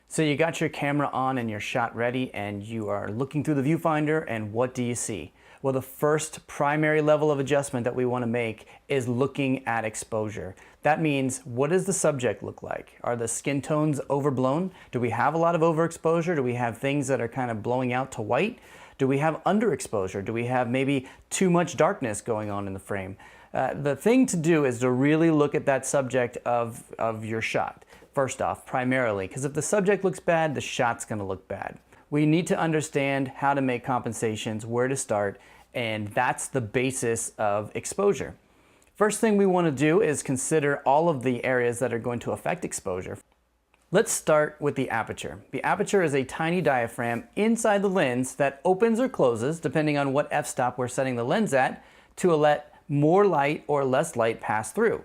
So you got your camera on and your shot ready and you are looking through the viewfinder, and what do you see? Well, the first primary level of adjustment that we want to make is looking at exposure. That means, what does the subject look like? Are the skin tones overblown? Do we have a lot of overexposure? Do we have things that are kind of blowing out to white? Do we have underexposure? Do we have maybe too much darkness going on in the frame? The thing to do is to really look at that subject of your shot. First off, primarily, because if the subject looks bad, the shot's going to look bad. We need to understand how to make compensations, where to start, and that's the basis of exposure. First thing we want to do is consider all of the areas that are going to affect exposure. Let's start with the aperture. The aperture is a tiny diaphragm inside the lens that opens or closes, depending on what f-stop we're setting the lens at, to let more light or less light pass through.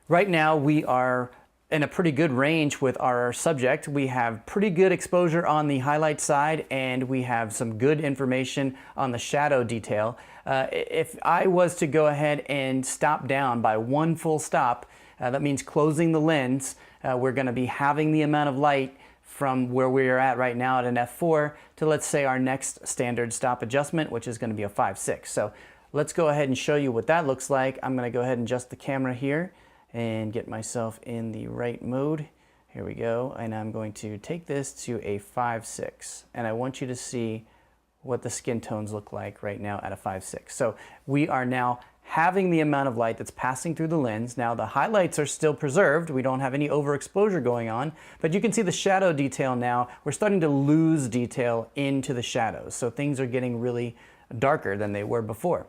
Right now we are in a pretty good range with our subject. We have pretty good exposure on the highlight side, and we have some good information on the shadow detail. If I was to go ahead and stop down by one full stop, that means closing the lens, we're going to be having the amount of light from where we are at right now at an f4 to, let's say, our next standard stop adjustment, which is going to be a 5/6. So let's go ahead and show you what that looks like. I'm going to go ahead and adjust the camera here and get myself in the right mode. Here we go. And I'm going to take this to a 5/6. And I want you to see what the skin tones look like right now at a 5/6. So we are now having the amount of light that's passing through the lens. Now the highlights are still preserved. We don't have any overexposure going on, but you can see the shadow detail now. We're starting to lose detail into the shadows. So things are getting really darker than they were before.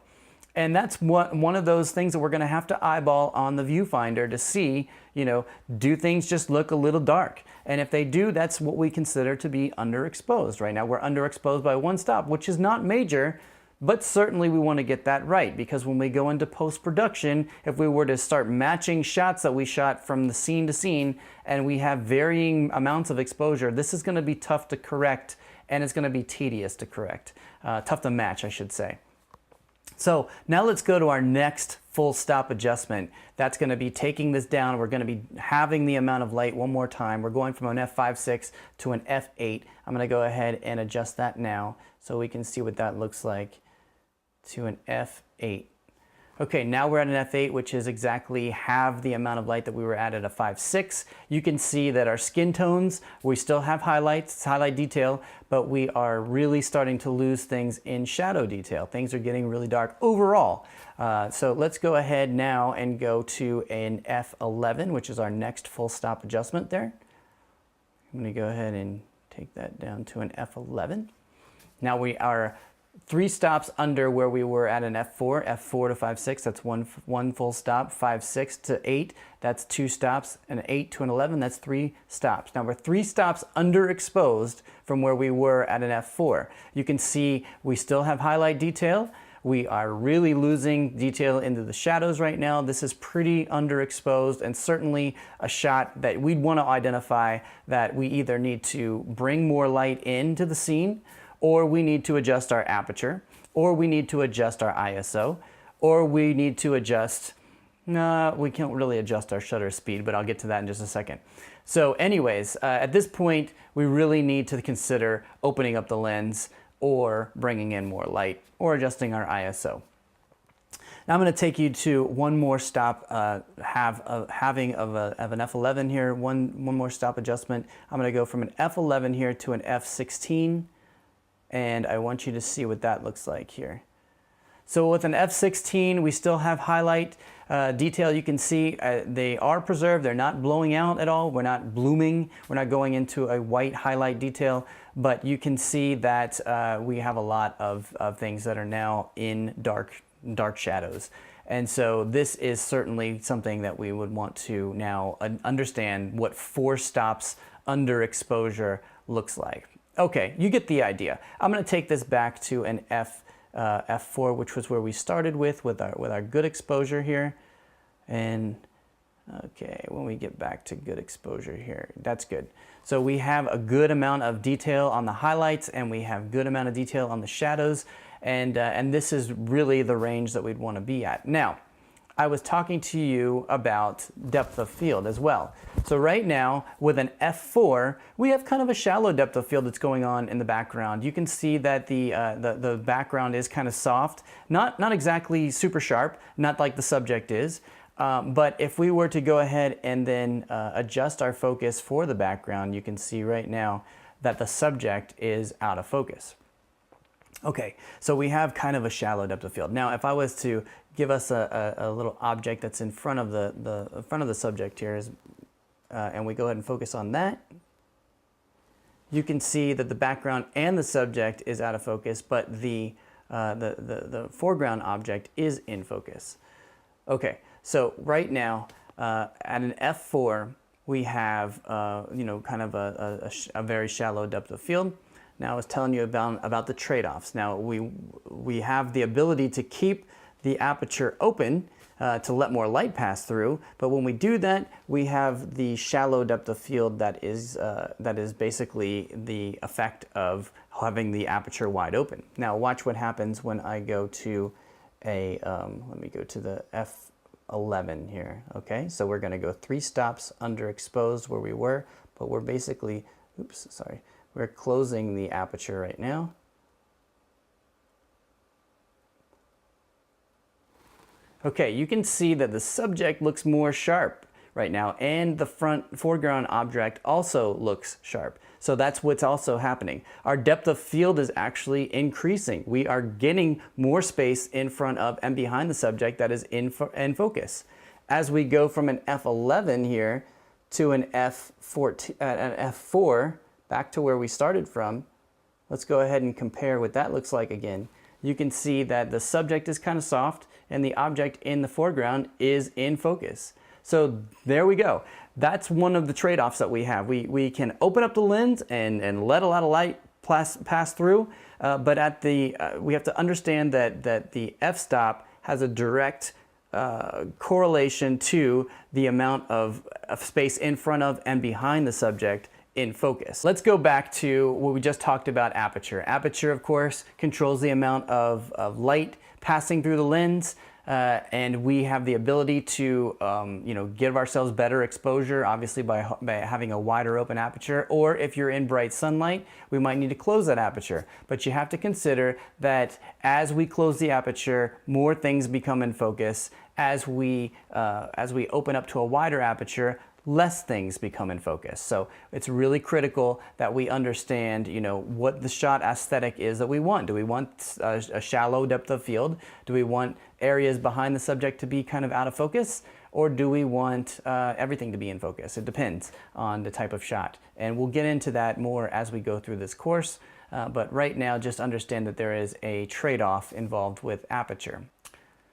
And that's one of those things that we're going to have to eyeball on the viewfinder to see, do things just look a little dark? And if they do, that's what we consider to be underexposed. Right now we're underexposed by one stop, which is not major, but certainly we want to get that right, because when we go into post-production, if we were to start matching shots that we shot from the scene to scene and we have varying amounts of exposure, this is going to be tough to correct, and it's going to be tedious to correct. Tough to match, I should say. So now let's go to our next full stop adjustment. That's going to be taking this down. We're going to be having the amount of light one more time. We're going from an f5/6 to an f8. I'm going to go ahead and adjust that now so we can see what that looks like, to an f8. Okay, now we're at an f8, which is exactly half the amount of light that we were at a 5/6. You can see that our skin tones, we still have highlights, highlight detail, but we are really starting to lose things in shadow detail. Things are getting really dark overall. So let's go ahead now and go to an f11, which is our next full stop adjustment there. I'm going to go ahead and take that down to an f11. Now we are 3 stops under where we were at an f4 to 5/6, that's one full stop. 5/6 to 8, that's 2 stops. And 8 to an 11, that's 3 stops. Now we're 3 stops underexposed from where we were at an f4. You can see we still have highlight detail. We are really losing detail into the shadows right now. This is pretty underexposed, and certainly a shot that we'd want to identify that we either need to bring more light into the scene, or we need to adjust our aperture, or we need to adjust our ISO, or we need to adjust, we can't really adjust our shutter speed, but I'll get to that in just a second. So anyways, at this point, we really need to consider opening up the lens, or bringing in more light, or adjusting our ISO. Now I'm going to take you to one more stop, having of an f11 here, one more stop adjustment. I'm going to go from an f11 here to an f16. And I want you to see what that looks like here. So with an f16, we still have highlight detail. You can see they are preserved. They're not blowing out at all. We're not blooming. We're not going into a white highlight detail. But you can see that we have a lot of things that are now in dark shadows. And so this is certainly something that we would want to now understand what 4 stops under exposure looks like. Okay, you get the idea. I'm going to take this back to an f4, which was where we started with our good exposure here. And okay, when we get back to good exposure here, that's good. So we have a good amount of detail on the highlights, and we have good amount of detail on the shadows, and this is really the range that we'd want to be at. Now, I was talking to you about depth of field as well. So right now with an f4, we have kind of a shallow depth of field that's going on in the background. You can see that the background is kind of soft, not exactly super sharp, not like the subject is. But if we were to go ahead and then adjust our focus for the background, you can see right now that the subject is out of focus. Okay, so we have kind of a shallow depth of field. Now, if I was to give us a little object that's in front of the subject here, and we go ahead and focus on that, you can see that the background and the subject is out of focus, but the foreground object is in focus. Okay, so right now at an f4, we have kind of a very shallow depth of field. Now I was telling you about the trade-offs. Now we have the ability to keep the aperture open to let more light pass through, but when we do that, we have the shallow depth of field that is basically the effect of having the aperture wide open. Now watch what happens when I go to let me go to the F11 here. Okay, so we're going to go 3 stops underexposed where we were, but we're basically, oops, sorry. We're closing the aperture right now. Okay, you can see that the subject looks more sharp right now, and the foreground object also looks sharp. So that's what's also happening. Our depth of field is actually increasing. We are getting more space in front of and behind the subject that is in focus. As we go from an F11 here to an F4, back to where we started from, let's go ahead and compare what that looks like again. You can see that the subject is kind of soft and the object in the foreground is in focus. So there we go. That's one of the trade-offs that we have. We can open up the lens and let a lot of light pass through, but we have to understand that the f-stop has a direct correlation to the amount of space in front of and behind the subject in focus. Let's go back to what we just talked about, aperture. Aperture, of course, controls the amount of light passing through the lens, and we have the ability to give ourselves better exposure, obviously by having a wider open aperture, or if you're in bright sunlight, we might need to close that aperture. But you have to consider that as we close the aperture, more things become in focus. As we open up to a wider aperture, less things become in focus. So it's really critical that we understand, what the shot aesthetic is that we want. Do we want a shallow depth of field? Do we want areas behind the subject to be kind of out of focus? Or do we want everything to be in focus? It depends on the type of shot. And we'll get into that more as we go through this course. But right now, just understand that there is a trade-off involved with aperture.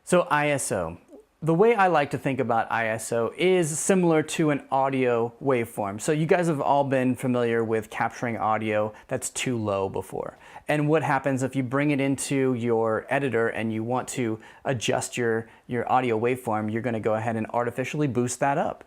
So ISO. The way I like to think about ISO is similar to an audio waveform. So you guys have all been familiar with capturing audio that's too low before. And what happens if you bring it into your editor and you want to adjust your audio waveform, you're going to go ahead and artificially boost that up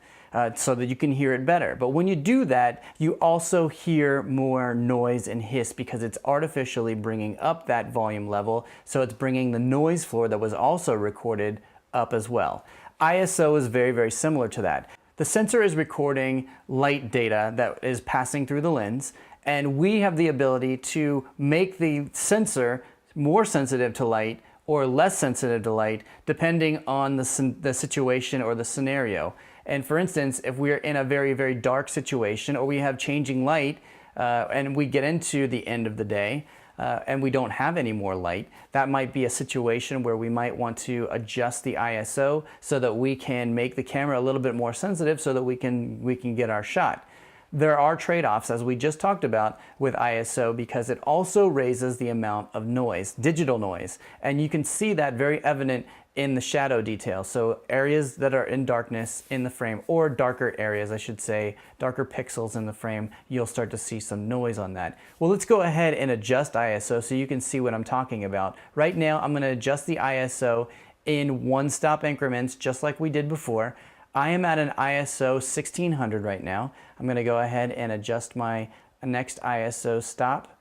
so that you can hear it better. But when you do that, you also hear more noise and hiss because it's artificially bringing up that volume level. So it's bringing the noise floor that was also recorded up as well. ISO is very, very similar to that. The sensor is recording light data that is passing through the lens, and we have the ability to make the sensor more sensitive to light or less sensitive to light depending on the situation or the scenario. And for instance, if we're in a very, very dark situation or we have changing light and we get into the end of the day, and we don't have any more light, that might be a situation where we might want to adjust the ISO so that we can make the camera a little bit more sensitive so that we can get our shot. There are trade-offs, as we just talked about, with ISO because it also raises the amount of noise, digital noise, and you can see that very evident in the shadow detail. So areas that are in darkness in the frame, or darker areas, I should say, darker pixels in the frame, you'll start to see some noise on that. Well, let's go ahead and adjust ISO so you can see what I'm talking about. Right now, I'm going to adjust the ISO in 1-stop increments, just like we did before. I am at an ISO 1600 right now. I'm going to go ahead and adjust my next ISO stop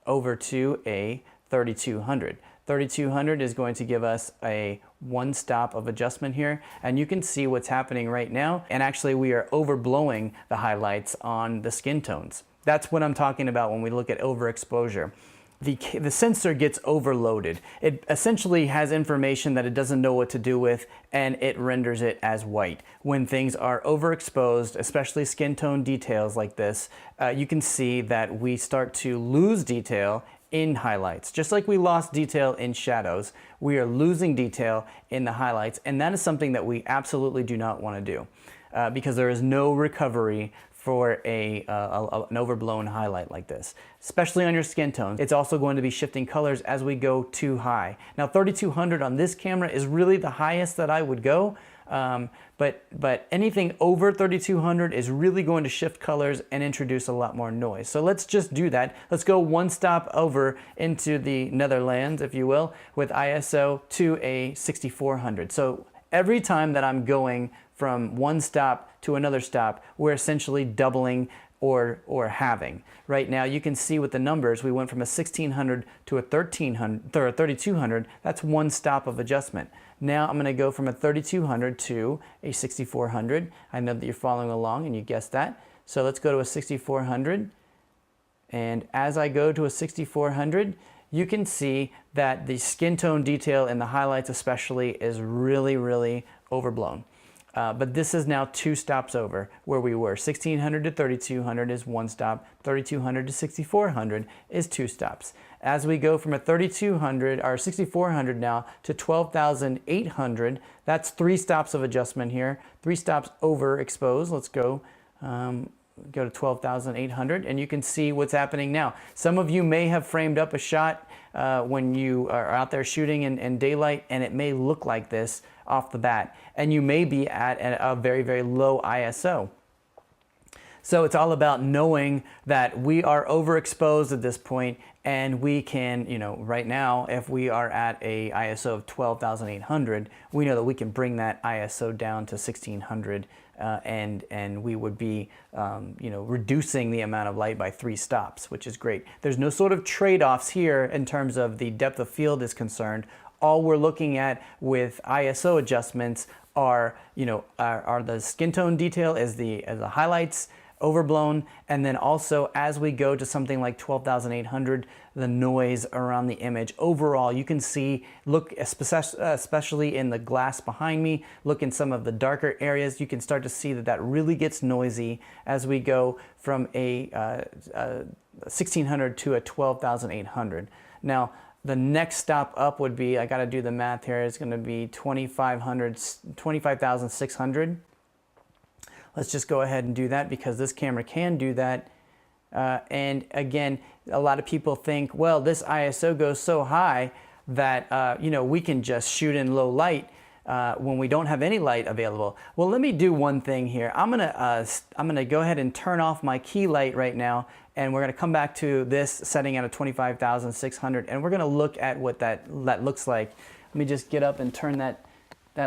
over to a 3200. 3200 is going to give us a one stop of adjustment here, and you can see what's happening right now, and actually we are overblowing the highlights on the skin tones. That's what I'm talking about when we look at overexposure. The sensor gets overloaded. It essentially has information that it doesn't know what to do with, and it renders it as white. When things are overexposed, especially skin tone details like this, you can see that we start to lose detail in highlights. Just like we lost detail in shadows, we are losing detail in the highlights, and that is something that we absolutely do not want to do because there is no recovery for an overblown highlight like this, especially on your skin tone. It's also going to be shifting colors as we go too high. Now 3200 on this camera is really the highest that I would go, but anything over 3200 is really going to shift colors and introduce a lot more noise. So let's just do that. Let's go one stop over into the Netherlands, if you will, with ISO to a 6400. So every time that I'm going from one stop to another stop, we're essentially doubling or halving. Right now you can see with the numbers, we went from a 1600 to a 1300 or a 3200. That's one stop of adjustment. Now I'm going to go from a 3200 to a 6400. I know that you're following along and you guessed that. So let's go to a 6400. And as I go to a 6400, you can see that the skin tone detail in the highlights especially is really, really overblown. But this is now two stops over where we were. 1600 to 3200 is one stop. 3200 to 6400 is two stops. As we go from a 3200 or 6400 now to 12,800, that's three stops of adjustment here. Three stops overexposed. Let's go to 12,800, and you can see what's happening now. Some of you may have framed up a shot when you are out there shooting in daylight, and it may look like this off the bat, and you may be at a very, very low ISO. So it's all about knowing that we are overexposed at this point, and we can, right now, if we are at a ISO of 12,800, we know that we can bring that ISO down to 1600, and we would be, reducing the amount of light by three stops, which is great. There's no sort of trade-offs here in terms of the depth of field is concerned. All we're looking at with ISO adjustments are the skin tone detail as the highlights overblown, and then also as we go to something like 12,800, the noise around the image. Overall, you can see, look especially in the glass behind me, look in some of the darker areas, you can start to see that really gets noisy as we go from a 1600 to a 12,800. Now, the next stop up would be, I got to do the math here, it's going to be 25,600. Let's just go ahead and do that because this camera can do that. And again, a lot of people think, well, this ISO goes so high that we can just shoot in low light when we don't have any light available. Well, let me do one thing here. I'm gonna go ahead and turn off my key light right now, and we're gonna come back to this setting at a 25,600, and we're gonna look at what that looks like. Let me just get up and turn that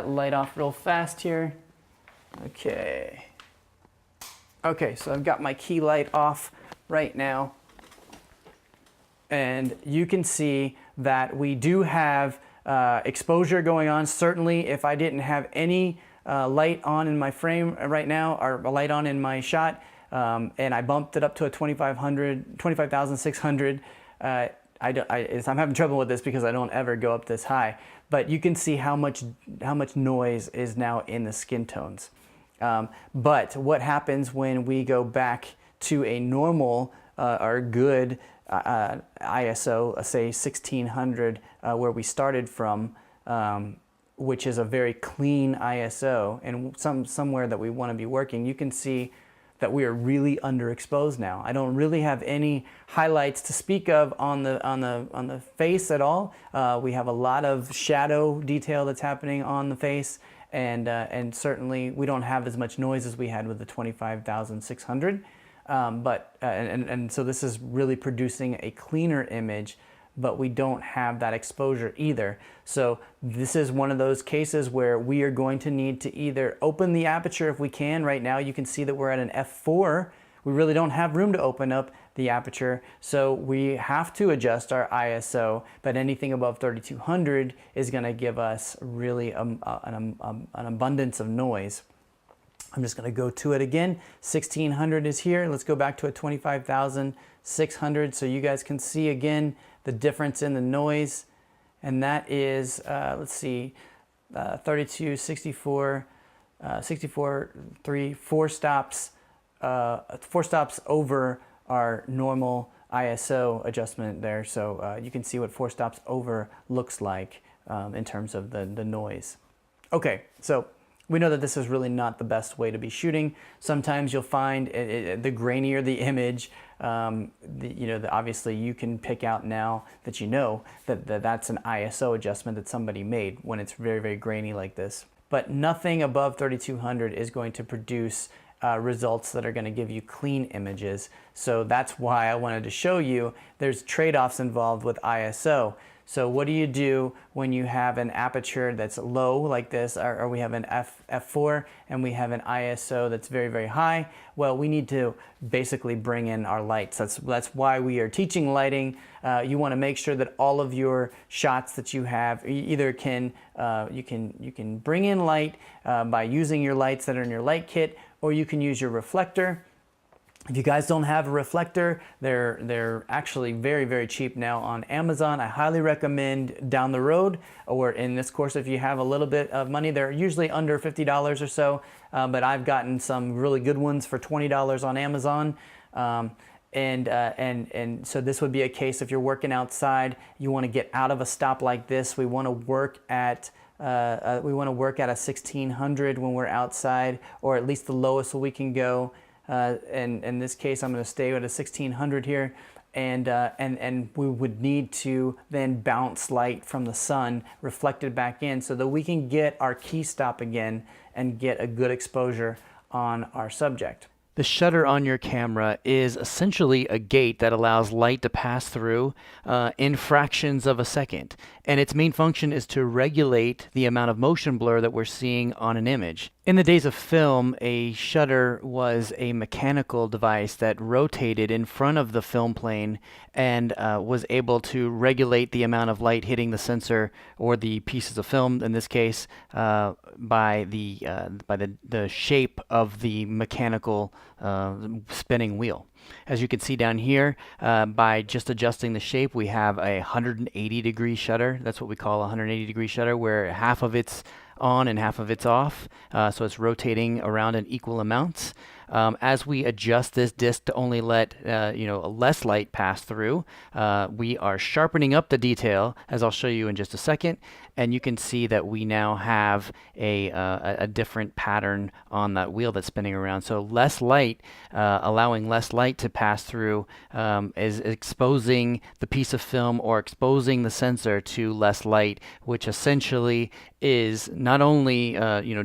light off real fast here. Okay, so I've got my key light off right now, and you can see that we do have exposure going on. Certainly, if I didn't have any light on in my frame right now, or a light on in my shot, and I bumped it up to a 25,600, I'm having trouble with this because I don't ever go up this high, but you can see how much noise is now in the skin tones. But what happens when we go back to a normal or good ISO, say 1600, where we started from, which is a very clean ISO and somewhere that we want to be working, you can see that we are really underexposed now. I don't really have any highlights to speak of on the face at all. We have a lot of shadow detail that's happening on the face. And certainly we don't have as much noise as we had with the 25,600, and so this is really producing a cleaner image, but we don't have that exposure either. So this is one of those cases where we are going to need to either open the aperture if we can. Right now you can see that we're at an f4 we really don't have room to open up the aperture, so we have to adjust our ISO, but anything above 3200 is going to give us really an abundance of noise. I'm just going to go to it again. 1600 is here. Let's go back to a 25,600 so you guys can see again the difference in the noise. And that is, let's see, 32, 64, 64, 3, 4 stops over our normal ISO adjustment there. So you can see what 4 stops over looks like in terms of the noise. Okay, so we know that this is really not the best way to be shooting. Sometimes you'll find the grainier the image, obviously you can pick out now that you know that that's an ISO adjustment that somebody made when it's very, very grainy like this. But nothing above 3200 is going to produce results that are going to give you clean images. So that's why I wanted to show you there's trade-offs involved with ISO. So what do you do when you have an aperture that's low like this, or we have an f4 and we have an ISO that's very, very high? Well, we need to basically bring in our lights. That's why we are teaching lighting. You want to make sure that all of your shots that you have either can you can bring in light by using your lights that are in your light kit, or you can use your reflector. If you guys don't have a reflector, they're actually very, very cheap now on Amazon. I highly recommend down the road, or in this course, if you have a little bit of money, they're usually under $50 or so, but I've gotten some really good ones for $20 on Amazon. And so this would be a case if you're working outside, you want to get out of a stop like this. We want to work at a 1600 when we're outside, or at least the lowest we can go. And in this case, I'm going to stay at a 1600 here, and we would need to then bounce light from the sun reflected back in so that we can get our key stop again and get a good exposure on our subject. The shutter on your camera is essentially a gate that allows light to pass through in fractions of a second. And its main function is to regulate the amount of motion blur that we're seeing on an image. In the days of film, a shutter was a mechanical device that rotated in front of the film plane and was able to regulate the amount of light hitting the sensor or the pieces of film, in this case, by the shape of the mechanical spinning wheel. As you can see down here, by just adjusting the shape, we have a 180-degree shutter. That's what we call a 180-degree shutter, where half of it's on and half of it's off, so it's rotating around in equal amounts. As we adjust this disc to only let less light pass through, we are sharpening up the detail, as I'll show you in just a second, and you can see that we now have a different pattern on that wheel that's spinning around. So less light, allowing less light to pass through, is exposing the piece of film or exposing the sensor to less light, which essentially is not only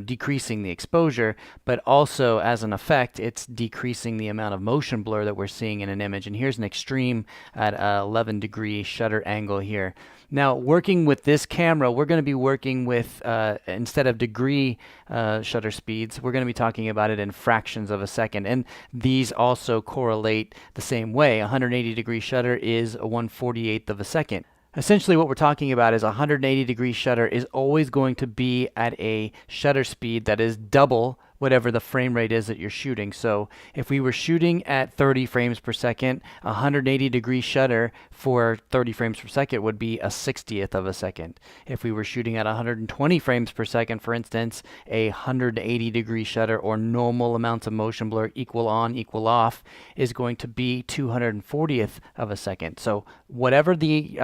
decreasing the exposure, but also as an effect, it's decreasing the amount of motion blur that we're seeing in an image. And here's an extreme at 11-degree shutter angle here. Now, working with this camera, we're going to be working with, instead of degree shutter speeds, we're going to be talking about it in fractions of a second. And these also correlate the same way. 180-degree shutter is a 1/48th of a second. Essentially what we're talking about is a 180-degree shutter is always going to be at a shutter speed that is double whatever the frame rate is that you're shooting. So if we were shooting at 30 frames per second, a 180-degree shutter for 30 frames per second would be a 60th of a second. If we were shooting at 120 frames per second, for instance, a 180-degree shutter or normal amounts of motion blur, equal on, equal off, is going to be 240th of a second. So whatever the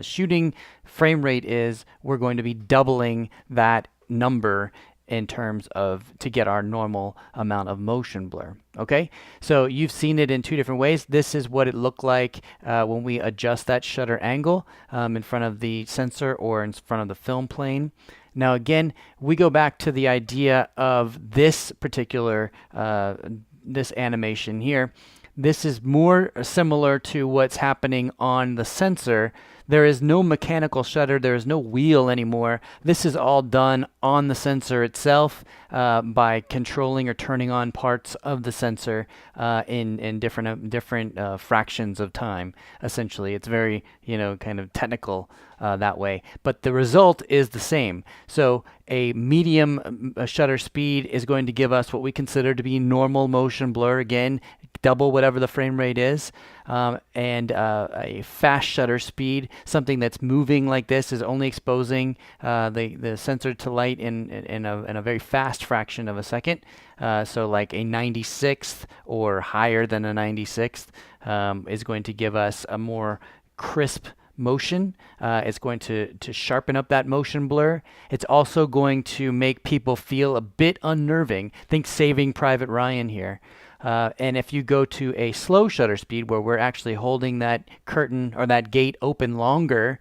shooting frame rate is, we're going to be doubling that number in terms of to get our normal amount of motion blur. Okay, so you've seen it in two different ways. This is what it looked like when we adjust that shutter angle in front of the sensor or in front of the film plane. Now again, we go back to the idea of this particular this animation here. This is more similar to what's happening on the sensor. There is no mechanical shutter. There is no wheel anymore. This is all done on the sensor itself. by controlling or turning on parts of the sensor in different fractions of time. Essentially, it's very kind of technical that way, but the result is the same. So a medium shutter speed is going to give us what we consider to be normal motion blur, again double whatever the frame rate is, and a fast shutter speed, something that's moving like this, is only exposing the sensor to light in a very fast fraction of a second. So like a 96th or higher than a 96th is going to give us a more crisp motion. It's going to sharpen up that motion blur. It's also going to make people feel a bit unnerving. Think Saving Private Ryan here. And if you go to a slow shutter speed, where we're actually holding that curtain or that gate open longer,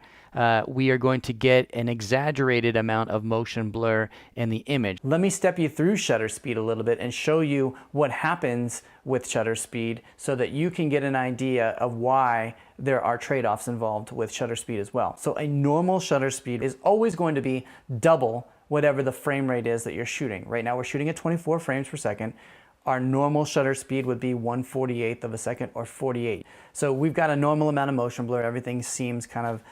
we are going to get an exaggerated amount of motion blur in the image. Let me step you through shutter speed a little bit and show you what happens with shutter speed so that you can get an idea of why there are trade-offs involved with shutter speed as well. So a normal shutter speed is always going to be double whatever the frame rate is that you're shooting. Right now we're shooting at 24 frames per second. Our normal shutter speed would be 1/48th of a second, or 48. So we've got a normal amount of motion blur. Everything seems kind of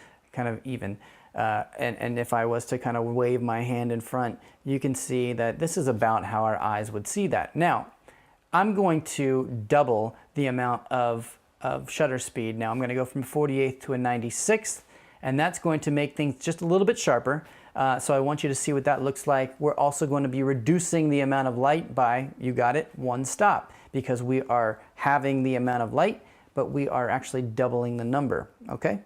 even. And if I was to kind of wave my hand in front, you can see that this is about how our eyes would see that. Now, I'm going to double the amount of shutter speed. Now I'm going to go from 48th to a 96th, and that's going to make things just a little bit sharper. So I want you to see what that looks like. We're also going to be reducing the amount of light by, you got it, 1 stop, because we are having the amount of light, but we are actually doubling the number, okay?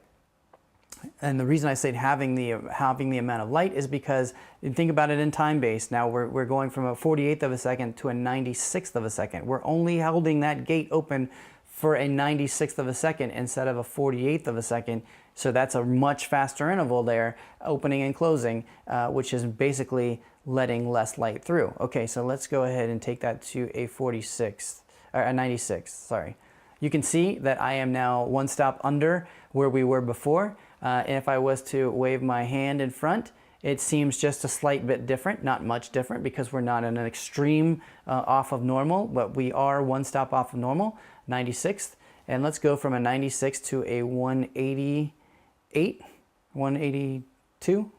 And the reason I say having the amount of light is because you think about it in time base. Now we're going from a 48th of a second to a 96th of a second. We're only holding that gate open for a 96th of a second instead of a 48th of a second. So that's a much faster interval there, opening and closing, which is basically letting less light through. Okay, so let's go ahead and take that to a 46th, or a 96th, sorry. You can see that I am now 1 stop under where we were before. And if I was to wave my hand in front, it seems just a slight bit different, not much different, because we're not in an extreme off of normal, but we are 1 stop off of normal, 96th. And let's go from a 96 to a 188, 182.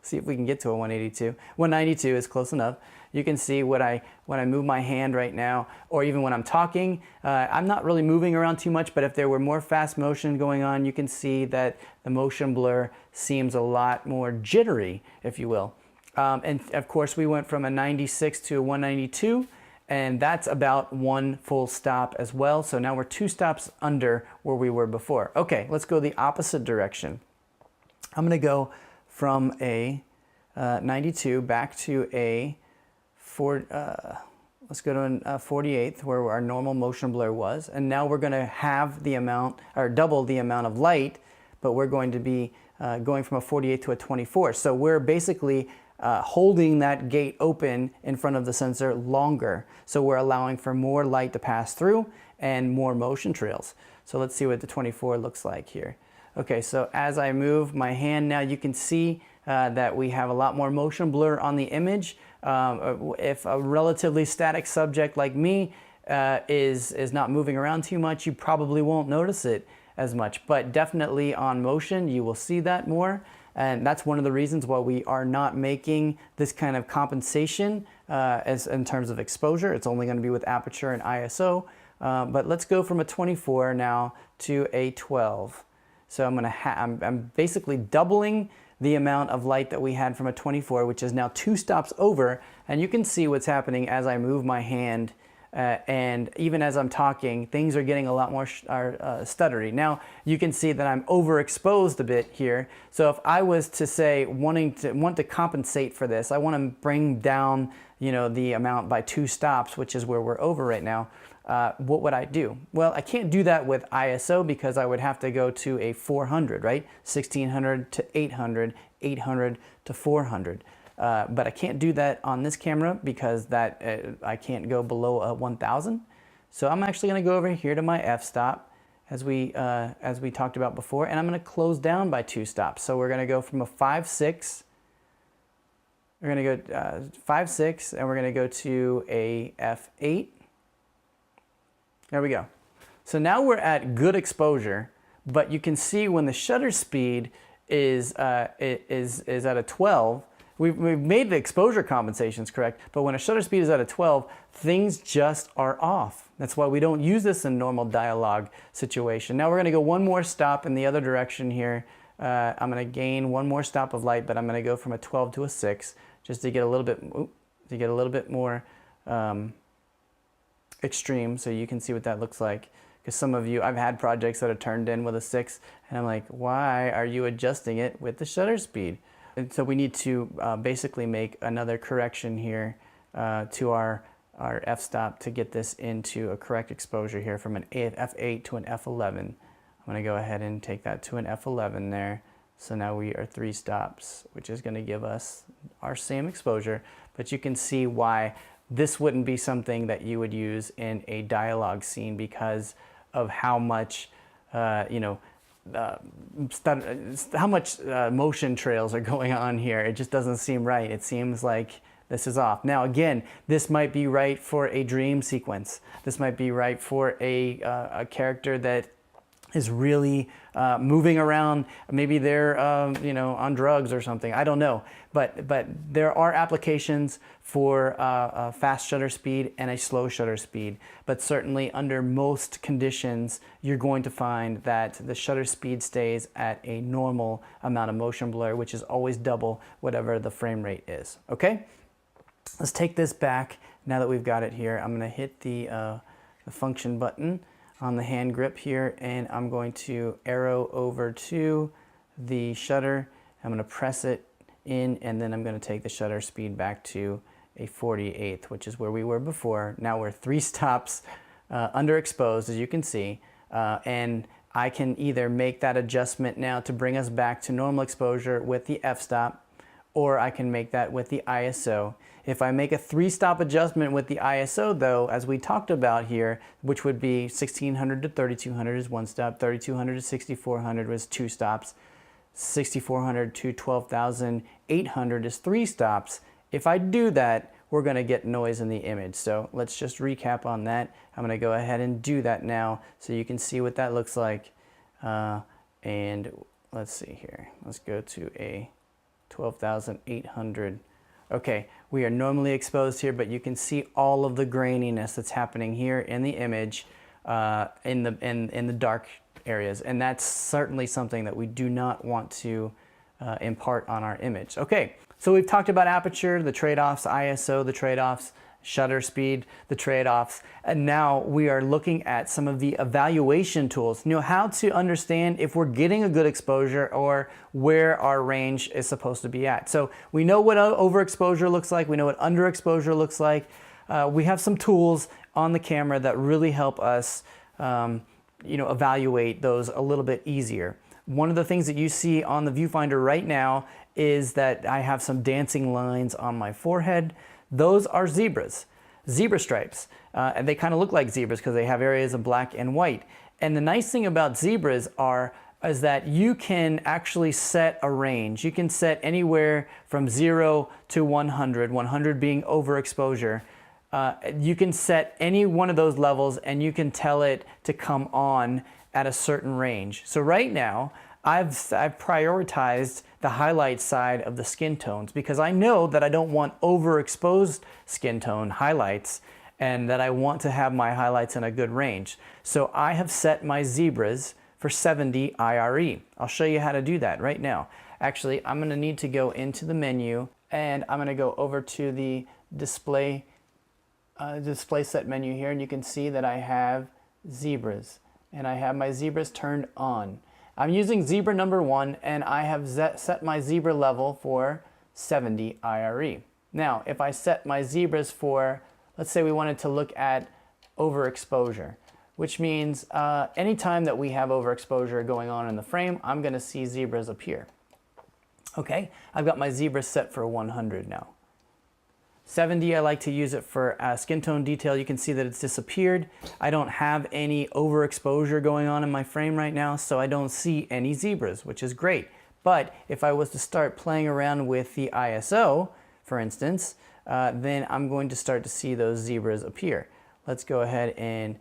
See if we can get to a 182. 192 is close enough. You can see when I move my hand right now, or even when I'm talking, I'm not really moving around too much, but if there were more fast motion going on, you can see that the motion blur seems a lot more jittery, if you will. And of course, we went from a 96 to a 192, and that's about 1 full stop as well. So now we're 2 stops under where we were before. Okay, let's go the opposite direction. I'm gonna go from a 92 back to a let's go to a 48th where our normal motion blur was, and now we're going to have the amount, or double the amount of light, but we're going to be going from a 48 to a 24. So we're basically holding that gate open in front of the sensor longer. So we're allowing for more light to pass through and more motion trails. So let's see what the 24 looks like here. Okay, so as I move my hand now, you can see that we have a lot more motion blur on the image. If a relatively static subject like me is not moving around too much, you probably won't notice it as much. But definitely on motion, you will see that more. And that's one of the reasons why we are not making this kind of compensation as in terms of exposure. It's only going to be with aperture and ISO. But let's go from a 24 now to a 12. So I'm basically doubling the amount of light that we had from a 24, which is now 2 stops over. And you can see what's happening as I move my hand, and even as I'm talking, things are getting a lot more stuttery. Now you can see that I'm overexposed a bit here. So if I was to say want to compensate for this, I want to bring down the amount by 2 stops, which is where we're over right now. What would I do? Well, I can't do that with ISO because I would have to go to a 400, right? 1600 to 800, 800 to 400. But I can't do that on this camera because I can't go below a 1000. So I'm actually going to go over here to my f-stop as we talked about before, and I'm going to close down by 2 stops. So we're going to go from a 5.6 We're going to go 5, 6, and we're going to go to a f8. There we go. So now we're at good exposure, but you can see when the shutter speed is at a 12, we've made the exposure compensations correct, but when a shutter speed is at a 12, things just are off. That's why we don't use this in normal dialogue situation. Now we're going to go one more stop in the other direction here. I'm going to gain one more stop of light, but I'm going to go from a 12 to a 6 just to get a little bit more extreme, so you can see what that looks like. Because some of you, I've had projects that are turned in with a 6, and I'm like, why are you adjusting it with the shutter speed? And so we need to basically make another correction here to our f-stop to get this into a correct exposure here from an f8 to an f11. I'm going to go ahead and take that to an f11 there. So now we are 3 stops, which is going to give us our same exposure, but you can see why this wouldn't be something that you would use in a dialogue scene because of how much, how much motion trails are going on here. It just doesn't seem right. It seems like this is off. Now, again, this might be right for a dream sequence. This might be right for a character that is really moving around. Maybe they're on drugs or something. I don't know. But there are applications for a fast shutter speed and a slow shutter speed. But certainly under most conditions, you're going to find that the shutter speed stays at a normal amount of motion blur, which is always double whatever the frame rate is. Okay? Let's take this back now that we've got it here. I'm going to hit the function button on the hand grip here, and I'm going to arrow over to the shutter. I'm going to press it in, and then I'm going to take the shutter speed back to a 48th, which is where we were before. Now we're 3 stops underexposed, as you can see, and I can either make that adjustment now to bring us back to normal exposure with the f-stop, or I can make that with the ISO. If I make a 3-stop adjustment with the ISO though, as we talked about here, which would be 1600 to 3200 is 1 stop, 3200 to 6400 was 2 stops, 6400 to 12,800 is 3 stops. If I do that, we're gonna get noise in the image. So let's just recap on that. I'm gonna go ahead and do that now so you can see what that looks like. And let's see here. Let's go to a 12,800. Okay, we are normally exposed here, but you can see all of the graininess that's happening here in the image in the dark areas, and that's certainly something that we do not want to impart on our image. Okay, so we've talked about aperture, the trade-offs, ISO, the trade-offs, shutter speed, the trade-offs, and now we are looking at some of the evaluation tools. How to understand if we're getting a good exposure or where our range is supposed to be at. So we know what overexposure looks like, we know what underexposure looks like. We have some tools on the camera that really help us evaluate those a little bit easier. One of the things that you see on the viewfinder right now is that I have some dancing lines on my forehead. Those are zebras, zebra stripes, and they kind of look like zebras because they have areas of black and white. And the nice thing about zebras is that you can actually set a range. You can set anywhere from 0 to 100, 100 being overexposure. You can set any one of those levels and you can tell it to come on at a certain range. So right now, I've prioritized the highlight side of the skin tones because I know that I don't want overexposed skin tone highlights and that I want to have my highlights in a good range. So I have set my zebras for 70 IRE. I'll show you how to do that right now. Actually, I'm going to need to go into the menu and I'm going to go over to the display set menu here, and you can see that I have zebras and I have my zebras turned on. I'm using zebra number 1 and I have set my zebra level for 70 IRE. Now, if I set my zebras for, let's say we wanted to look at overexposure, which means anytime that we have overexposure going on in the frame, I'm going to see zebras appear. Okay, I've got my zebras set for 100 now. 70, I like to use it for skin tone detail. You can see that it's disappeared. I don't have any overexposure going on in my frame right now, so I don't see any zebras, which is great. But if I was to start playing around with the ISO for instance, then I'm going to start to see those zebras appear. Let's go ahead and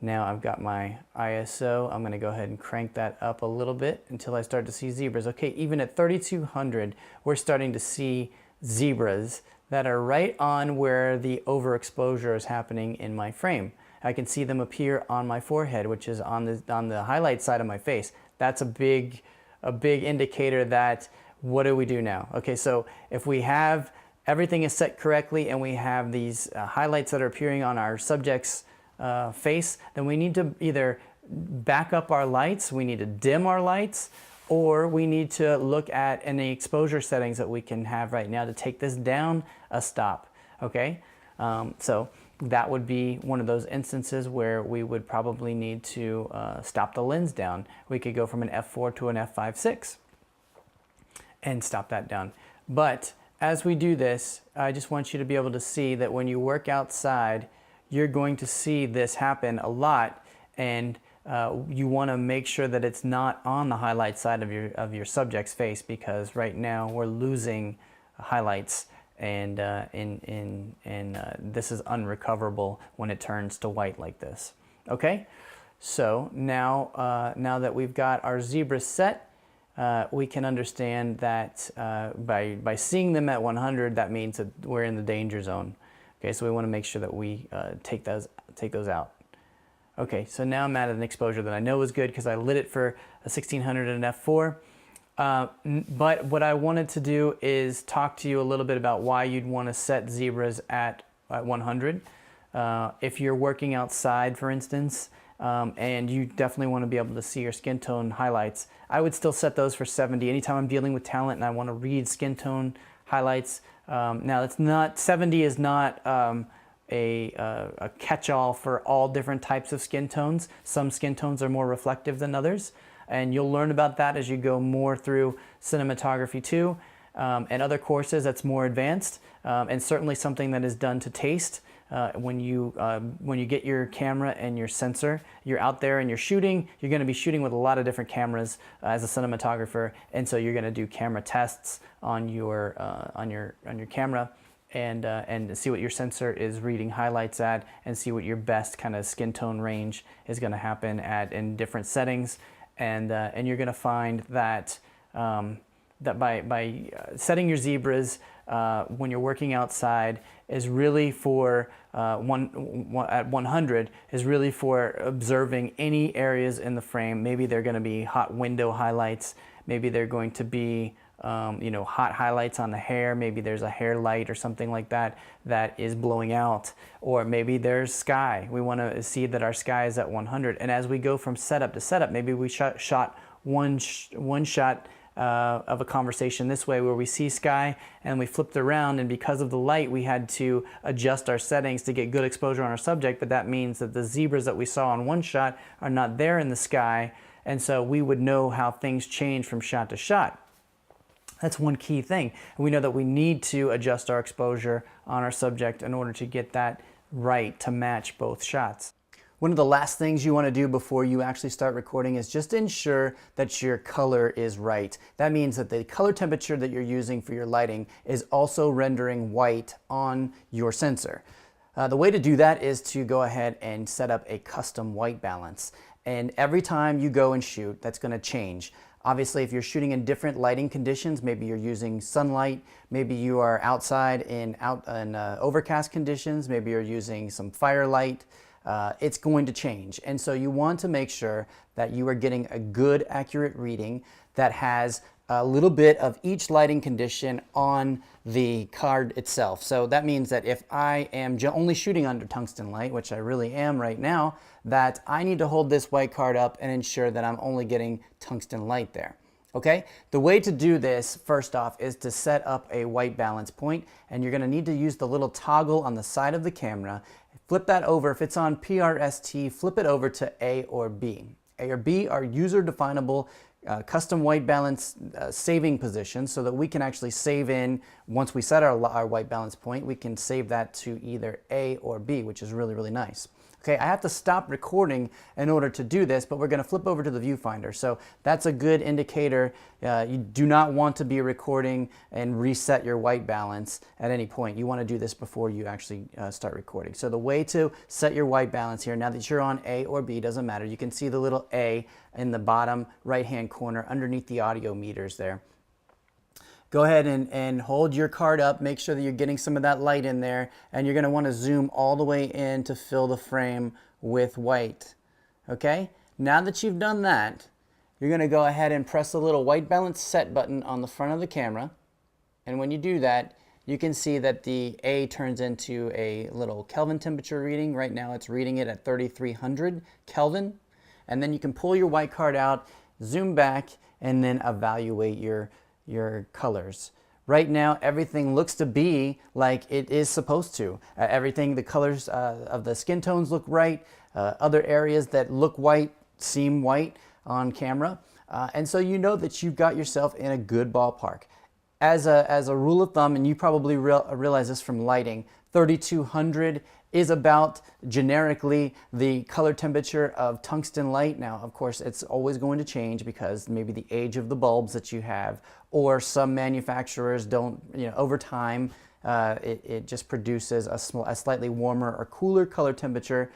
now I've got my ISO. I'm going to go ahead and crank that up a little bit until I start to see zebras. Okay, even at 3200, we're starting to see zebras that are right on where the overexposure is happening in my frame. I can see them appear on my forehead, which is on the highlight side of my face. That's a big indicator that what do we do now? Okay, so if we have everything is set correctly and we have these highlights that are appearing on our subject's face, then we need to either back up our lights, we need to dim our lights, or we need to look at any exposure settings that we can have right now to take this down a stop, okay? So that would be one of those instances where we would probably need to stop the lens down. We could go from an f4 to an f5.6 and stop that down. But as we do this, I just want you to be able to see that when you work outside, you're going to see this happen a lot, and you want to make sure that it's not on the highlight side of your subject's face, because right now we're losing highlights, and this is unrecoverable when it turns to white like this. Okay, so now now that we've got our zebras set, we can understand that by seeing them at 100, that means that we're in the danger zone. Okay, so we want to make sure that we take those out. Okay, so now I'm at an exposure that I know is good because I lit it for a 1600 and an f4. But what I wanted to do is talk to you a little bit about why you'd want to set zebras at 100. If you're working outside, for instance, and you definitely want to be able to see your skin tone highlights, I would still set those for 70. Anytime I'm dealing with talent and I want to read skin tone highlights, now it's not, 70 is not a catch-all for all different types of skin tones. Some skin tones are more reflective than others, and you'll learn about that as you go more through cinematography 2 and other courses that's more advanced, and certainly something that is done to taste. When you get your camera and your sensor, you're out there and you're shooting, you're going to be shooting with a lot of different cameras as a cinematographer, and so you're going to do camera tests on your camera and see what your sensor is reading highlights at, and see what your best kind of skin tone range is going to happen at in different settings, and you're going to find that that by setting your zebras when you're working outside is really for at 100 is really for observing any areas in the frame. Maybe they're going to be hot window highlights. Maybe they're going to be hot highlights on the hair. Maybe there's a hair light or something like that that is blowing out. Or maybe there's sky. We want to see that our sky is at 100. And as we go from setup to setup, maybe we shot one shot of a conversation this way where we see sky and we flipped around, and because of the light we had to adjust our settings to get good exposure on our subject, but that means that the zebras that we saw on one shot are not there in the sky, and so we would know how things change from shot to shot. That's one key thing. And we know that we need to adjust our exposure on our subject in order to get that right to match both shots. One of the last things you want to do before you actually start recording is just ensure that your color is right. That means that the color temperature that you're using for your lighting is also rendering white on your sensor. The way to do that is to go ahead and set up a custom white balance. And every time you go and shoot, that's going to change. Obviously, if you're shooting in different lighting conditions, maybe you're using sunlight, maybe you are outside in overcast conditions, maybe you're using some firelight, it's going to change. And so you want to make sure that you are getting a good, accurate reading that has a little bit of each lighting condition on the card itself. So that means that if I am only shooting under tungsten light, which I really am right now, that I need to hold this white card up and ensure that I'm only getting tungsten light there. Okay, the way to do this, first off, is to set up a white balance point, and you're going to need to use the little toggle on the side of the camera. Flip that over. If it's on PRST, flip it over to A or B. A or B are user-definable custom white balance saving positions, so that we can actually save in, once we set our white balance point, we can save that to either A or B, which is really, really nice. Okay, I have to stop recording in order to do this, but we're going to flip over to the viewfinder. So that's a good indicator. You do not want to be recording and reset your white balance at any point. You want to do this before you actually start recording. So the way to set your white balance here, now that you're on A or B, doesn't matter. You can see the little A in the bottom right-hand corner underneath the audio meters there. Go ahead and hold your card up, make sure that you're getting some of that light in there, and you're going to want to zoom all the way in to fill the frame with white. Okay? Now that you've done that, you're going to go ahead and press the little white balance set button on the front of the camera, and when you do that, you can see that the A turns into a little Kelvin temperature reading. Right now it's reading it at 3300 Kelvin, and then you can pull your white card out, zoom back, and then evaluate your colors. Right now, everything looks to be like it is supposed to. Everything, the colors of the skin tones look right. Other areas that look white seem white on camera. And so you know that you've got yourself in a good ballpark. As a rule of thumb, and you probably realize this from lighting, 3200 is about generically the color temperature of tungsten light. Now, of course, it's always going to change because maybe the age of the bulbs that you have, or some manufacturers don't, over time, it just produces a slightly warmer or cooler color temperature.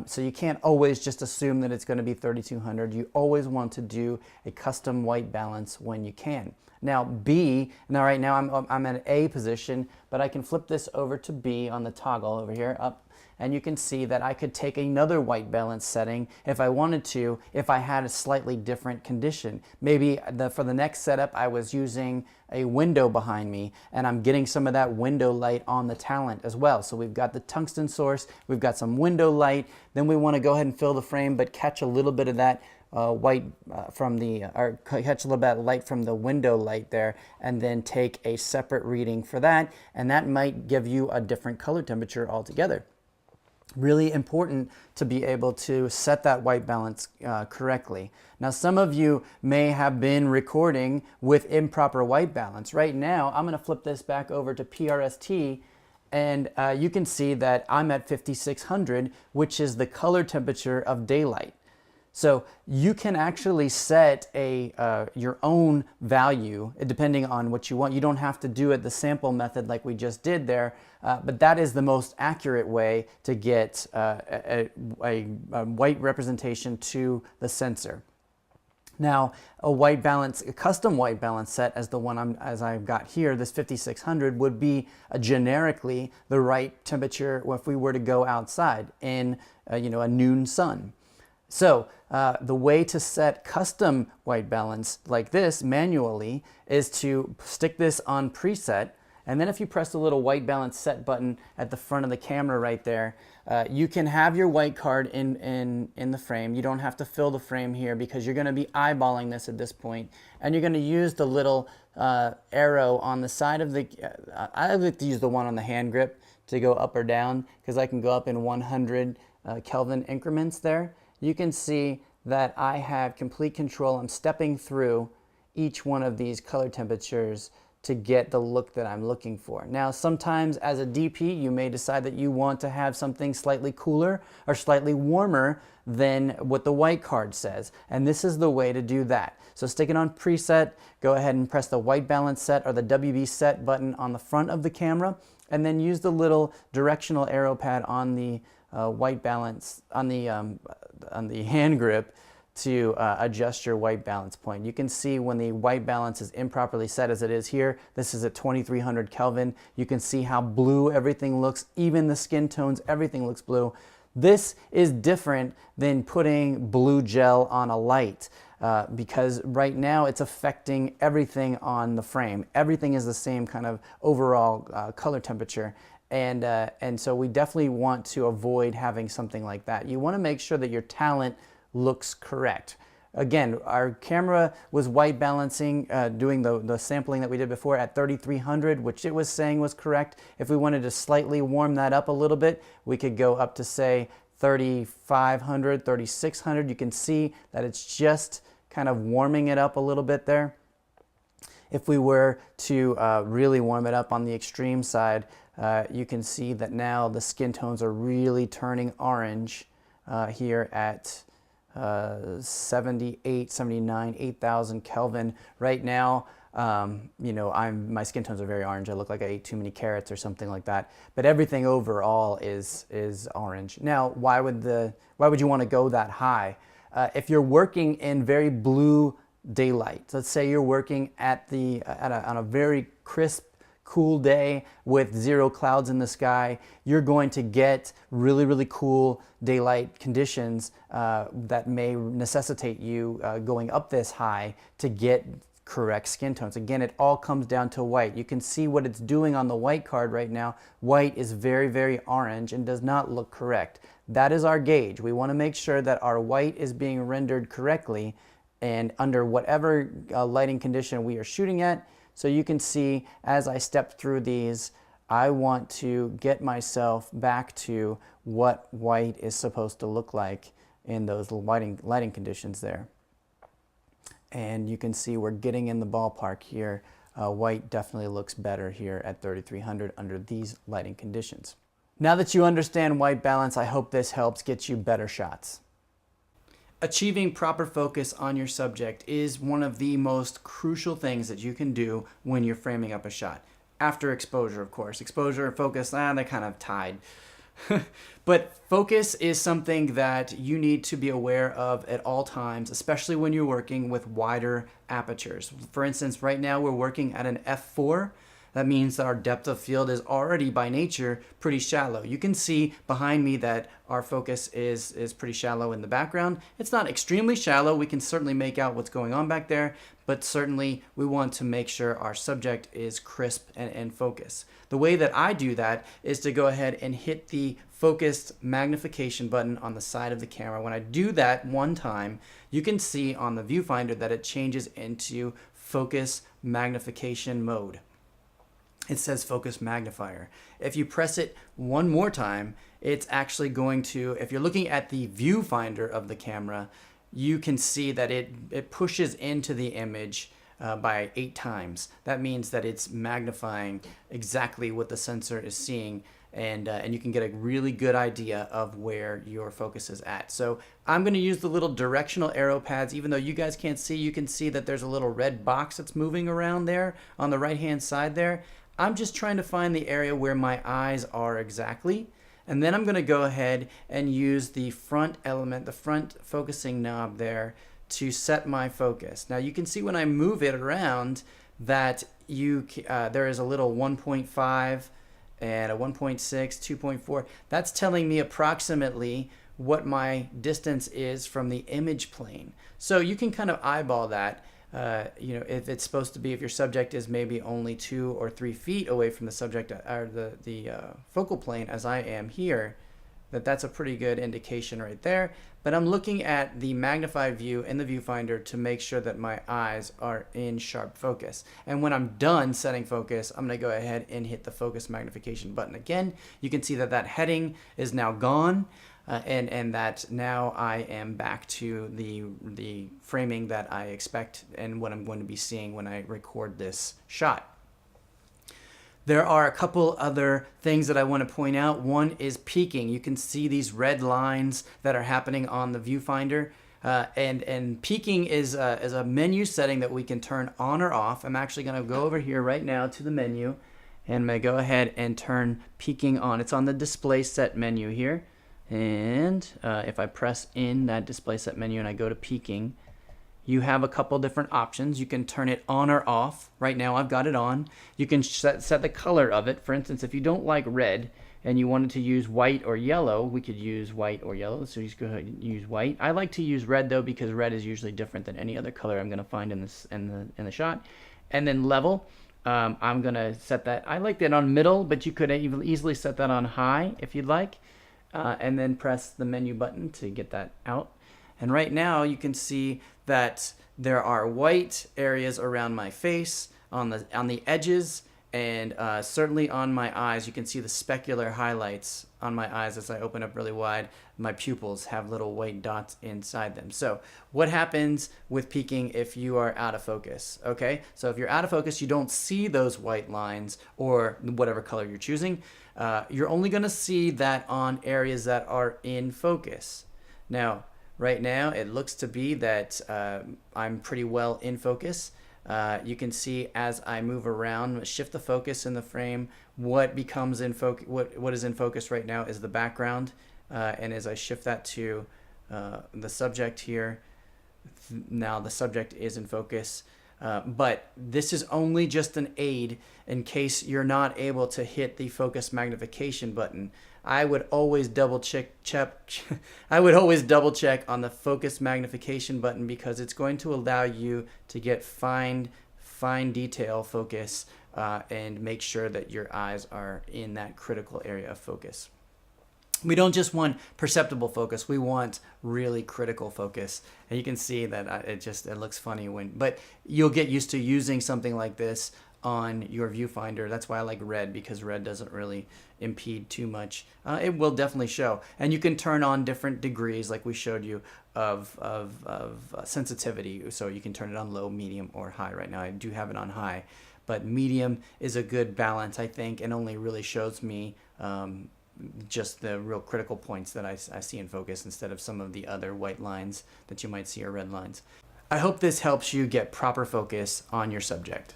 So you can't always just assume that it's going to be 3200. You always want to do a custom white balance when you can. Now right now I'm at an A position, but I can flip this over to B on the toggle over here up, and you can see that I could take another white balance setting if I wanted to, if I had a slightly different condition. Maybe for the next setup I was using a window behind me, and I'm getting some of that window light on the talent as well. So we've got the tungsten source, we've got some window light, then we want to go ahead and fill the frame but catch a little bit of that white or catch a little bit of light from the window light there, and then take a separate reading for that, and that might give you a different color temperature altogether. Really important to be able to set that white balance correctly. Now, some of you may have been recording with improper white balance. Right now, I'm going to flip this back over to PRST, and you can see that I'm at 5600, which is the color temperature of daylight. So you can actually set your own value depending on what you want. You don't have to do it the sample method like we just did there, but that is the most accurate way to get a white representation to the sensor. Now, a custom white balance set as the one as I've got here, this 5600, would be generically the right temperature if we were to go outside in a noon sun. So the way to set custom white balance like this manually is to stick this on preset, and then if you press the little white balance set button at the front of the camera right there, you can have your white card in the frame. You don't have to fill the frame here because you're going to be eyeballing this at this point, and you're going to use the little arrow on the side of the I like to use the one on the hand grip to go up or down, because I can go up in 100 Kelvin increments there. You can see that I have complete control. I'm stepping through each one of these color temperatures to get the look that I'm looking for. Now, sometimes as a DP, you may decide that you want to have something slightly cooler or slightly warmer than what the white card says, and this is the way to do that. So stick it on preset, go ahead and press the white balance set or the WB set button on the front of the camera, and then use the little directional arrow pad on the white balance on the hand grip to adjust your white balance point. You can see when the white balance is improperly set, as it is here. This is at 2300 Kelvin. You can see how blue everything looks, even the skin tones, everything looks blue. This is different than putting blue gel on a light because right now it's affecting everything on the frame. Everything is the same kind of overall color temperature. And so we definitely want to avoid having something like that. You want to make sure that your talent looks correct. Again, our camera was white balancing, doing the sampling that we did before at 3300, which it was saying was correct. If we wanted to slightly warm that up a little bit, we could go up to say 3500, 3600. You can see that it's just kind of warming it up a little bit there. If we were to really warm it up on the extreme side, you can see that now the skin tones are really turning orange here at 78, 79, 8,000 Kelvin. Right now, you know, my skin tones are very orange. I look like I ate too many carrots or something like that. But everything overall is orange. Now, why would you want to go that high? If you're working in very blue daylight, let's say you're working on a very crisp, cool day with zero clouds in the sky, you're going to get really, really cool daylight conditions that may necessitate you going up this high to get correct skin tones. Again, it all comes down to white. You can see what it's doing on the white card right now. White is very, very orange and does not look correct. That is our gauge. We want to make sure that our white is being rendered correctly and under whatever lighting condition we are shooting at. So you can see as I step through these, I want to get myself back to what white is supposed to look like in those lighting conditions there. And you can see we're getting in the ballpark here. White definitely looks better here at 3300 under these lighting conditions. Now that you understand white balance, I hope this helps get you better shots. Achieving proper focus on your subject is one of the most crucial things that you can do when you're framing up a shot. After exposure, of course. Exposure and focus, they're kind of tied. But focus is something that you need to be aware of at all times, especially when you're working with wider apertures. For instance, right now we're working at an f4. That means that our depth of field is already by nature pretty shallow. You can see behind me that our focus is pretty shallow in the background. It's not extremely shallow. We can certainly make out what's going on back there, but certainly we want to make sure our subject is crisp and in focus. The way that I do that is to go ahead and hit the focused magnification button on the side of the camera. When I do that one time, you can see on the viewfinder that it changes into focus magnification mode. It says focus magnifier. If you press it one more time, it's actually going to, if you're looking at the viewfinder of the camera, you can see that it pushes into the image by 8 times. That means that it's magnifying exactly what the sensor is seeing, and you can get a really good idea of where your focus is at. So I'm going to use the little directional arrow pads. Even though you guys can't see, you can see that there's a little red box that's moving around there on the right hand side there. I'm just trying to find the area where my eyes are exactly. And then I'm going to go ahead and use the front element, the front focusing knob there to set my focus. Now you can see when I move it around that there is a little 1.5 and a 1.6, 2.4. That's telling me approximately what my distance is from the image plane. So you can kind of eyeball that. You know, if it's supposed to be, if your subject is maybe only 2 or 3 feet away from the subject or the focal plane, as I am here, that's a pretty good indication right there. But I'm looking at the magnified view in the viewfinder to make sure that my eyes are in sharp focus. And when I'm done setting focus, I'm going to go ahead and hit the focus magnification button again. You can see that that heading is now gone. And that now I am back to the framing that I expect and what I'm going to be seeing when I record this shot. There are a couple other things that I want to point out. One is peaking. You can see these red lines that are happening on the viewfinder. And peaking is a menu setting that we can turn on or off. I'm actually going to go over here right now to the menu, and I'm going to go ahead and turn peaking on. It's on the display set menu here. And if I press in that display set menu and I go to peaking, you have a couple different options. You can turn it on or off. Right now I've got it on. You can set the color of it. For instance, if you don't like red and you wanted to use white or yellow, we could use white or yellow. So just go ahead and use white. I like to use red though, because red is usually different than any other color I'm going to find in the shot. And then level. I'm going to set that. I like that on middle, but you could easily set that on high if you'd like. And then press the menu button to get that out. And right now you can see that there are white areas around my face on the edges, And certainly on my eyes, you can see the specular highlights on my eyes as I open up really wide. My pupils have little white dots inside them. So what happens with peaking if you are out of focus? Okay, so if you're out of focus, you don't see those white lines or whatever color you're choosing. You're only going to see that on areas that are in focus. Now, right now, it looks to be that I'm pretty well in focus. You can see as I move around, shift the focus in the frame, what becomes in focus, what is in focus right now is the background. And as I shift that to the subject here, now the subject is in focus. But this is only just an aid in case you're not able to hit the focus magnification button. I would always double check I would always double check on the focus magnification button because it's going to allow you to get fine detail focus and make sure that your eyes are in that critical area of focus. We don't just want perceptible focus, we want really critical focus. And you can see that it looks funny but you'll get used to using something like this on your viewfinder. That's why I like red, because red doesn't really impede too much. It will definitely show. And you can turn on different degrees like we showed you of sensitivity. So you can turn it on low, medium, or high. Right now I do have it on high, but medium is a good balance, I think, and only really shows me just the real critical points that I see in focus instead of some of the other white lines that you might see or red lines. I hope this helps you get proper focus on your subject.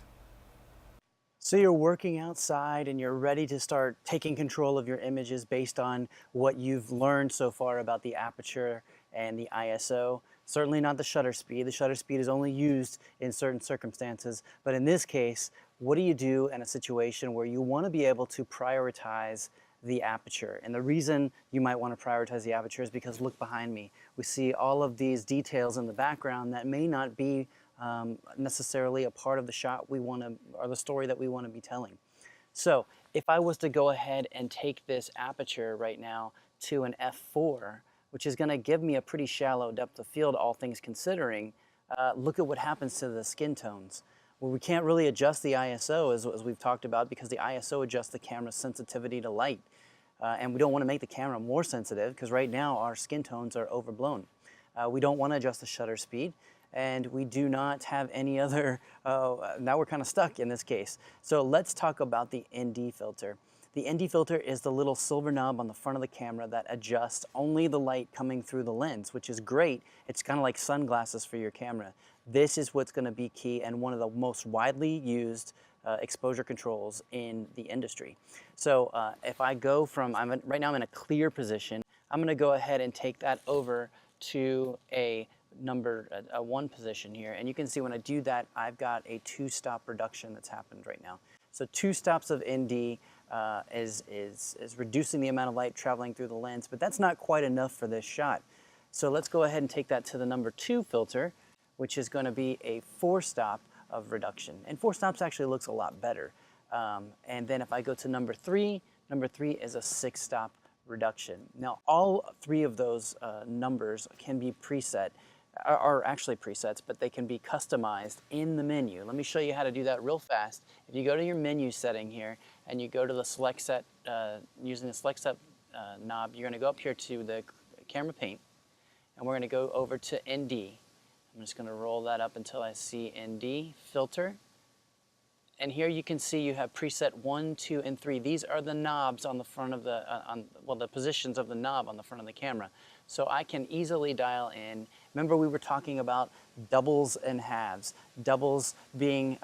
So you're working outside and you're ready to start taking control of your images based on what you've learned so far about the aperture and the ISO. Certainly not the shutter speed. The shutter speed is only used in certain circumstances. But in this case, what do you do in a situation where you want to be able to prioritize the aperture? And the reason you might want to prioritize the aperture is because look behind me. We see all of these details in the background that may not be necessarily a part of the shot we want to, or the story that we want to be telling. So if I was to go ahead and take this aperture right now to an f4, which is going to give me a pretty shallow depth of field, all things considering, look at what happens to the skin tones. Well, we can't really adjust the ISO as we've talked about, because the ISO adjusts the camera's sensitivity to light. And we don't want to make the camera more sensitive because right now our skin tones are overblown. We don't want to adjust the shutter speed, and we do not have any other, now we're kind of stuck in this case. So let's talk about the ND filter. The ND filter is the little silver knob on the front of the camera that adjusts only the light coming through the lens, which is great. It's kind of like sunglasses for your camera. This is what's going to be key and one of the most widely used exposure controls in the industry. So if I go from, right now I'm in a clear position, I'm going to go ahead and take that over to a number one position here, and you can see when I do that I've got a 2-stop reduction that's happened right now. So 2 stops of ND is reducing the amount of light traveling through the lens, but that's not quite enough for this shot. So let's go ahead and take that to the number 2 filter, which is going to be a 4-stop of reduction, and 4 stops actually looks a lot better. And then if I go to number 3 is a 6-stop reduction. Now all 3 of those numbers can be preset, are actually presets, but they can be customized in the menu. Let me show you how to do that real fast. If you go to your menu setting here and you go to the select set, using the select set knob, you're going to go up here to the camera paint, and we're going to go over to ND. I'm just going to roll that up until I see ND filter. And here you can see you have preset 1, 2, and 3. These are the knobs on the front of the, the positions of the knob on the front of the camera. So I can easily dial in. Remember we were talking about doubles and halves. Doubles being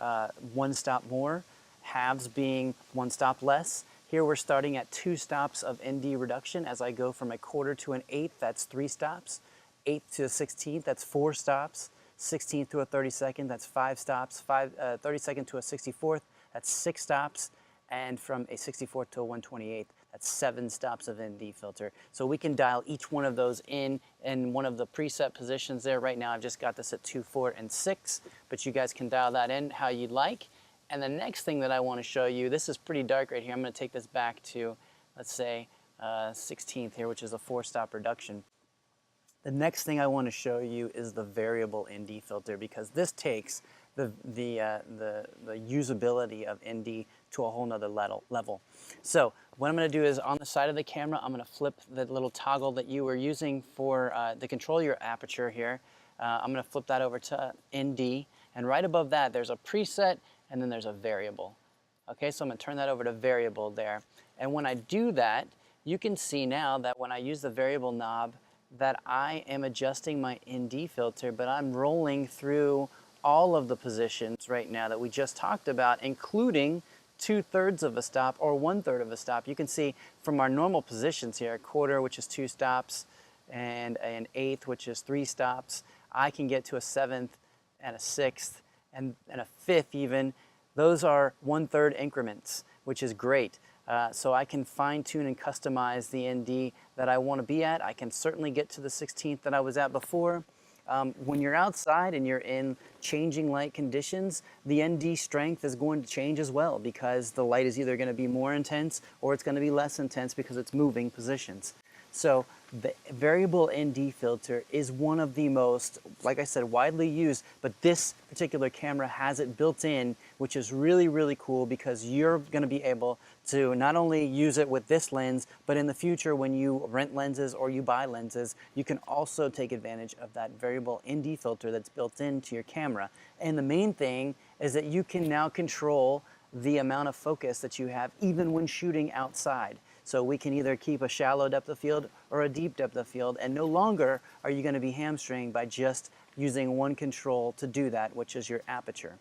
1 stop more, halves being 1 stop less. Here we're starting at 2 stops of ND reduction. As I go from a 1/4 to an 1/8, that's 3 stops. 1/8 to a 1/16, that's 4 stops. 16th to a 32nd, that's 5 stops. 32nd to a 64th, that's 6 stops. And from a 64th to a 128th, that's 7 stops of ND filter. So we can dial each one of those in one of the preset positions there. Right now I've just got this at 2, 4, and 6, but you guys can dial that in how you'd like. And the next thing that I want to show you, this is pretty dark right here. I'm going to take this back to, let's say, 16th here, which is a 4-stop reduction. The next thing I want to show you is the variable ND filter, because this takes the usability of ND to a whole nother level. So what I'm going to do is on the side of the camera, I'm going to flip the little toggle that you were using for the control your aperture here. I'm going to flip that over to ND, and right above that there's a preset and then there's a variable. Okay, so I'm going to turn that over to variable there. And when I do that, you can see now that when I use the variable knob that I am adjusting my ND filter, but I'm rolling through all of the positions right now that we just talked about, including 2/3 of a stop or 1/3 of a stop. You can see from our normal positions here, a quarter, which is 2 stops, and an eighth, which is 3 stops. I can get to a 7th and a 6th and a 5th even. Those are 1/3 increments, which is great. So I can fine tune and customize the ND that I want to be at. I can certainly get to the 16th that I was at before. When you're outside and you're in changing light conditions, the ND strength is going to change as well, because the light is either going to be more intense or it's going to be less intense because it's moving positions. So the variable ND filter is one of the most, like I said, widely used, but this particular camera has it built in, which is really, really cool, because you're going to be able to not only use it with this lens, but in the future when you rent lenses or you buy lenses, you can also take advantage of that variable ND filter that's built into your camera. And the main thing is that you can now control the amount of focus that you have even when shooting outside. So we can either keep a shallow depth of field or a deep depth of field, and no longer are you going to be hamstringed by just using one control to do that, which is your aperture.